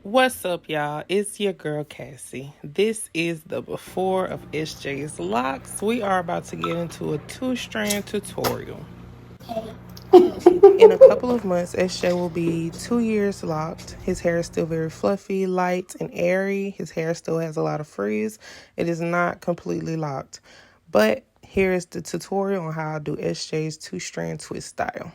What's up, y'all? It's your girl Cassy. This is the before of SJ's locks. We are about to get into a 2-strand tutorial. In a couple of months, SJ will be 2 years locked. His hair is still very fluffy, light, and airy. His hair still has a lot of frizz. It is not completely locked. But here is the tutorial on how I do SJ's 2-strand twist style.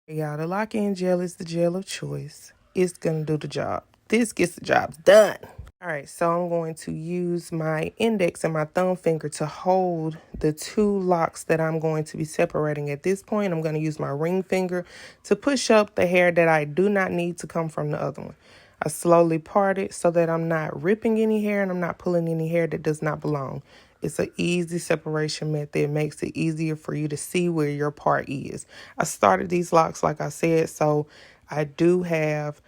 Y'all, the Loc N gel is the gel of choice. It's going to do the job. This gets the job done. All right, so I'm going to use my index and my thumb finger to hold the two locks that I'm going to be separating. At this point, I'm going to use my ring finger to push up the hair that I do not need to come from the other one. I slowly part it so that I'm not ripping any hair and I'm not pulling any hair that does not belong. It's an easy separation method. It makes it easier for you to see where your part is. I started these locks, like I said, so I do have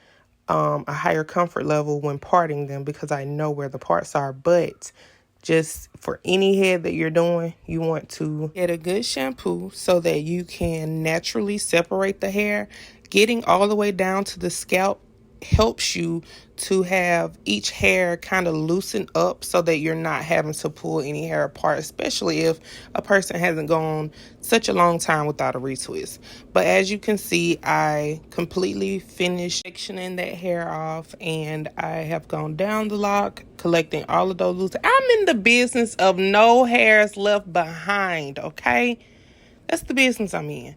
a higher comfort level when parting them because I know where the parts are. But just for any head that you're doing, you want to get a good shampoo so that you can naturally separate the hair. Getting all the way down to the scalp helps you to have each hair kind of loosen up so that you're not having to pull any hair apart, especially if a person hasn't gone such a long time without a retwist. But as you can see, I completely finished sectioning that hair off and I have gone down the lock, collecting all of those loose. I'm in the business of no hairs left behind, okay? That's the business I'm in.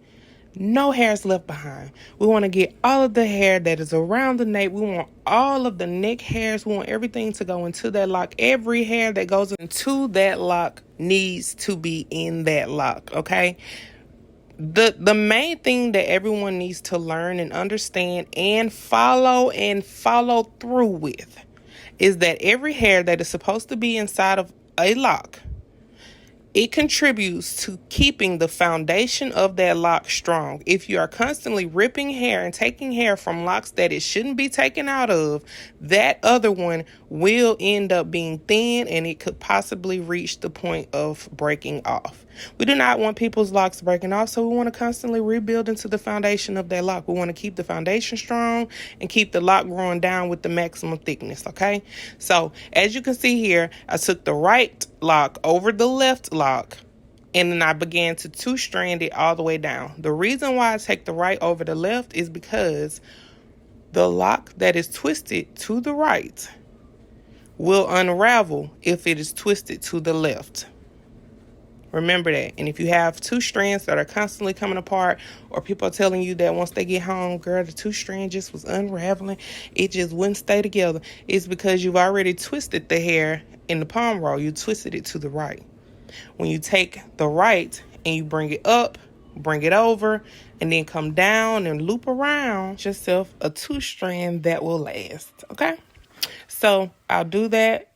No hairs left behind. We want to get all of the hair that is around the nape. We want all of the neck hairs. We want everything to go into that lock. Every hair that goes into that lock needs to be in that lock, okay? The main thing that everyone needs to learn and understand and follow through with is that every hair that is supposed to be inside of a lock, it contributes to keeping the foundation of that lock strong. If you are constantly ripping hair and taking hair from locks that it shouldn't be taken out of, that other one will end up being thin and it could possibly reach the point of breaking off. We do not want people's locks breaking off, so we want to constantly rebuild into the foundation of that lock. We want to keep the foundation strong and keep the lock growing down with the maximum thickness, okay? So, as you can see here, I took the right lock over the left lock and then I began to 2-strand it all the way down. The reason why I take the right over the left is because the lock that is twisted to the right will unravel if it is twisted to the left. Remember that. And if you have 2 strands that are constantly coming apart, or people are telling you that once they get home, girl, the 2 strand just was unraveling, it just wouldn't stay together, it's because you've already twisted the hair in the palm roll. You twisted it to the right. When you take the right and you bring it up, bring it over, and then come down and loop around yourself a 2-strand that will last. Okay? So I'll do that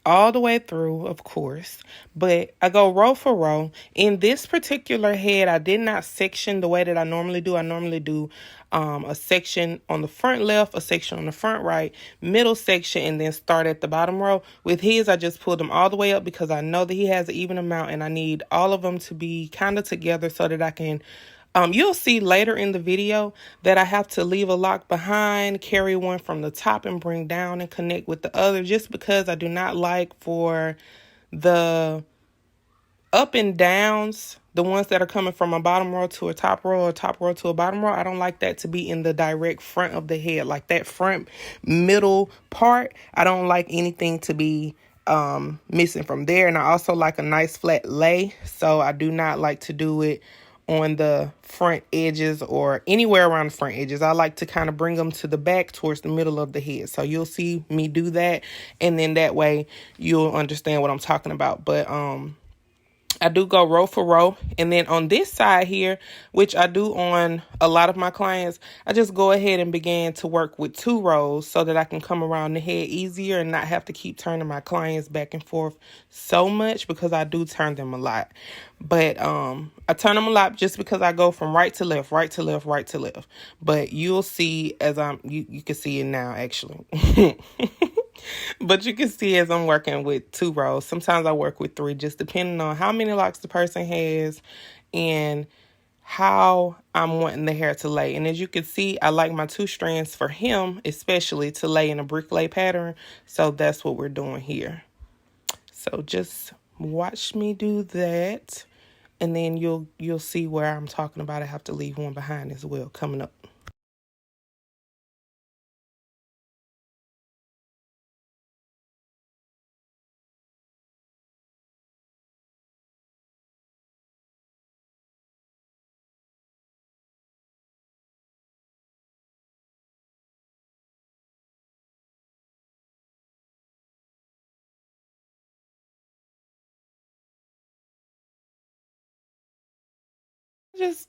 all the way through, of course, but I go row for row. In this particular head, I did not section the way that I normally do. I normally do a section on the front left, a section on the front right, middle section, and then start at the bottom row. With his, I just pulled them all the way up because I know that he has an even amount and I need all of them to be kind of together so that I can you'll see later in the video that I have to leave a lock behind, carry one from the top and bring down and connect with the other, just because I do not like for the up and downs, the ones that are coming from a bottom row to a top row or top row to a bottom row. I don't like that to be in the direct front of the head, like that front middle part. I don't like anything to be missing from there. And I also like a nice flat lay, so I do not like to do it on the front edges or anywhere around the front edges. I like to kind of bring them to the back towards the middle of the head. So you'll see me do that, and then that way you'll understand what I'm talking about. But I do go row for row. And then on this side here, which I do on a lot of my clients, I just go ahead and begin to work with 2 rows so that I can come around the head easier and not have to keep turning my clients back and forth so much, because I do turn them a lot. But I turn them a lot just because I go from right to left, right to left, right to left. But you'll see as you can see it now, actually. But you can see as I'm working with 2 rows. Sometimes I work with 3, just depending on how many locks the person has and how I'm wanting the hair to lay. And as you can see, I like my 2 strands for him, especially to lay in a brick lay pattern. So that's what we're doing here. So just watch me do that. And then you'll see where I'm talking about I have to leave one behind as well coming up.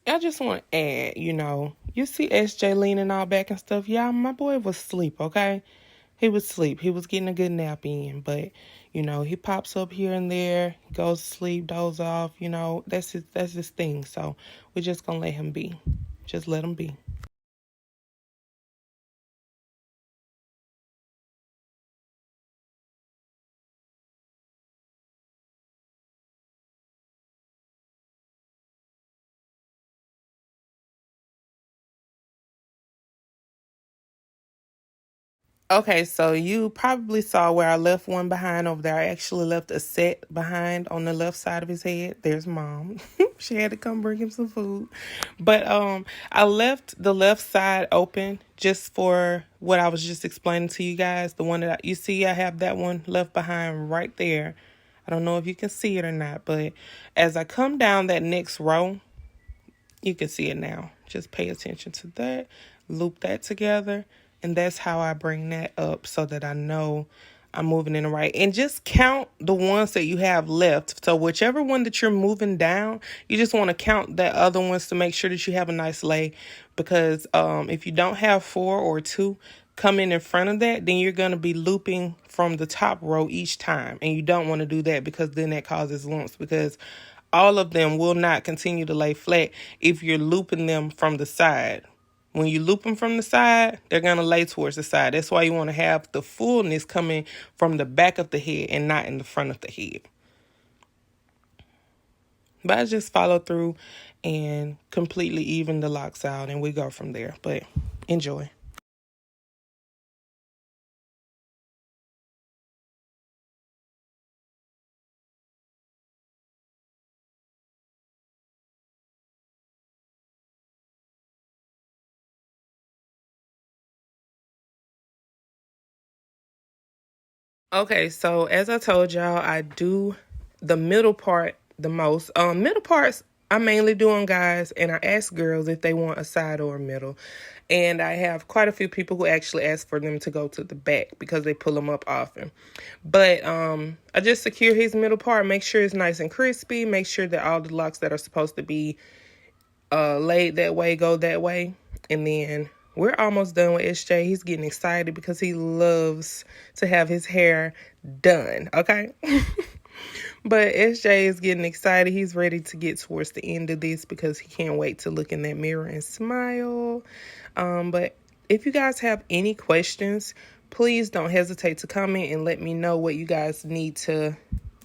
I just want to add, you see SJ leaning all back and stuff. Y'all, my boy was asleep, okay? He was asleep. He was getting a good nap in, but he pops up here and there, goes to sleep, doze off. That's his thing. So we're just gonna let him be. Just let him be. Okay, so you probably saw where I left one behind over there. I actually left a set behind on the left side of his head. There's mom. She had to come bring him some food. But I left the left side open just for what I was just explaining to you guys. The one that you see, I have that one left behind right there. I don't know if you can see it or not, but as I come down that next row, you can see it now. Just pay attention to that. Loop that together. And that's how I bring that up so that I know I'm moving in the right. And just count the ones that you have left. So whichever one that you're moving down, you just want to count the other ones to make sure that you have a nice lay. Because if you don't have 4 or 2 coming in front of that, then you're going to be looping from the top row each time. And you don't want to do that because then that causes lumps. Because all of them will not continue to lay flat if you're looping them from the side. When you loop them from the side, they're going to lay towards the side. That's why you want to have the fullness coming from the back of the head and not in the front of the head. But I just follow through and completely even the locks out, and we go from there. But enjoy. Okay, so as I told y'all, I do the middle part the most. Middle parts I mainly do on guys, and I ask girls if they want a side or a middle. And I have quite a few people who actually ask for them to go to the back because they pull them up often. But I just secure his middle part, make sure it's nice and crispy, make sure that all the locks that are supposed to be laid that way go that way. And then we're almost done with SJ. He's getting excited because he loves to have his hair done, okay? But SJ is getting excited. He's ready to get towards the end of this because he can't wait to look in that mirror and smile. But if you guys have any questions, please don't hesitate to comment and let me know what you guys need to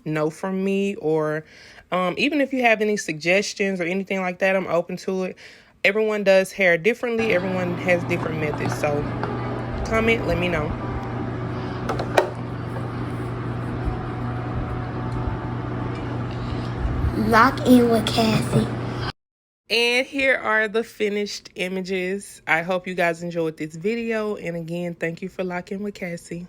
know from me, or even if you have any suggestions or anything like that, I'm open to it. Everyone does hair differently. Everyone has different methods. So comment, let me know. Loc N with Cassy. And here are the finished images. I hope you guys enjoyed this video. And again, thank you for Loc N with Cassy.